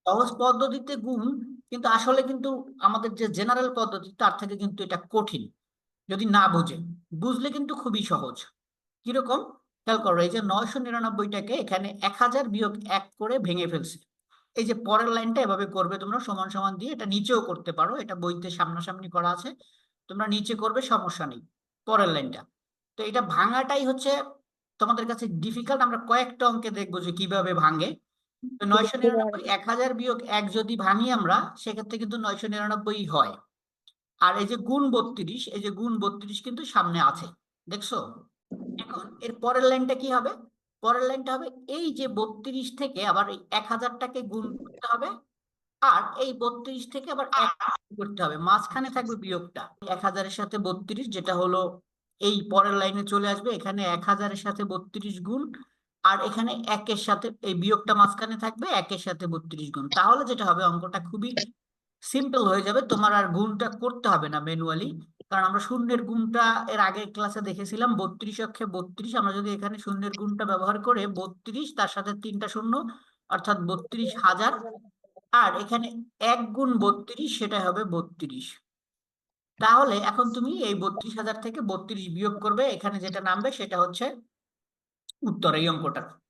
সহজ পদ্ধতিতে গুণ, কিন্তু আসলে কিন্তু আমাদের যে জেনারেল পদ্ধতি তার থেকে কিন্তু এটা কঠিন যদি না বুঝে। বুঝলে কিন্তু খুবই সহজ। কিরকম? খেয়াল করো, এই যে 999টাকে এখানে 1000 - 1 করে ভেঙে ফেলছি। এই যে পরের লাইনটা এভাবে করবে তোমরা, সমান সমান দিয়ে, এটা নিচেও করতে পারো, এটা বইতে সামনাসামনি করা আছে, তোমরা নিচে করবে, সমস্যা নেই। পরের লাইনটা, তো এটা ভাঙাটাই হচ্ছে তোমাদের কাছে ডিফিকাল্ট। আমরা কয়েকটা অঙ্কে দেখবো যে কিভাবে ভাঙে। তো নয়শো বুঝতে নিরানব্বই পারবে। 1000 - 1 যদি ভাঙি আমরা, সেক্ষেত্রে কিন্তু 999 হয়। আর এই যে গুণ 32, এই যে গুণ 32 কিন্তু সামনে আছে, দেখছো? এখন এর পরের লাইনটা কি হবে? পরের লাইনটা হবে এই যে 32 থেকে আবার এই 1000টাকে গুণ করতে হবে, আর এই 32 থেকে আবার 1 করতে হবে, মাঝখানে থাকবে বিয়োগটা। 1000-এর সাথে 32, যেটা হলো এই পরের লাইনে চলে আসবে, এখানে 1000-এর সাথে 32 গুণ, আর এখানে 1-এর সাথে এই বিয়োগটা মাঝখানে থাকবে, 1-এর সাথে 32 গুণ। তাহলে যেটা হবে, অঙ্কটা খুবই সিম্পল হয়ে যাবে, তোমার আর গুণটা করতে হবে না ম্যানুয়ালি। কারণ আমরা শূন্যের গুণটা এর আগের ক্লাসে দেখেছিলাম, 32 অক্ষে 32। আমরা যদি এখানে শূন্যের গুণটা ব্যবহার করে 32 তার সাথে 3টা শূন্য, অর্থাৎ 32,000, আর এখানে 1 গুণ 32, সেটা হবে 32। তাহলে এখন তুমি এই 32,000 থেকে 32 বিয়োগ করবে, এখানে যেটা নামবে সেটা হচ্ছে উত্তর এই অঙ্কটার।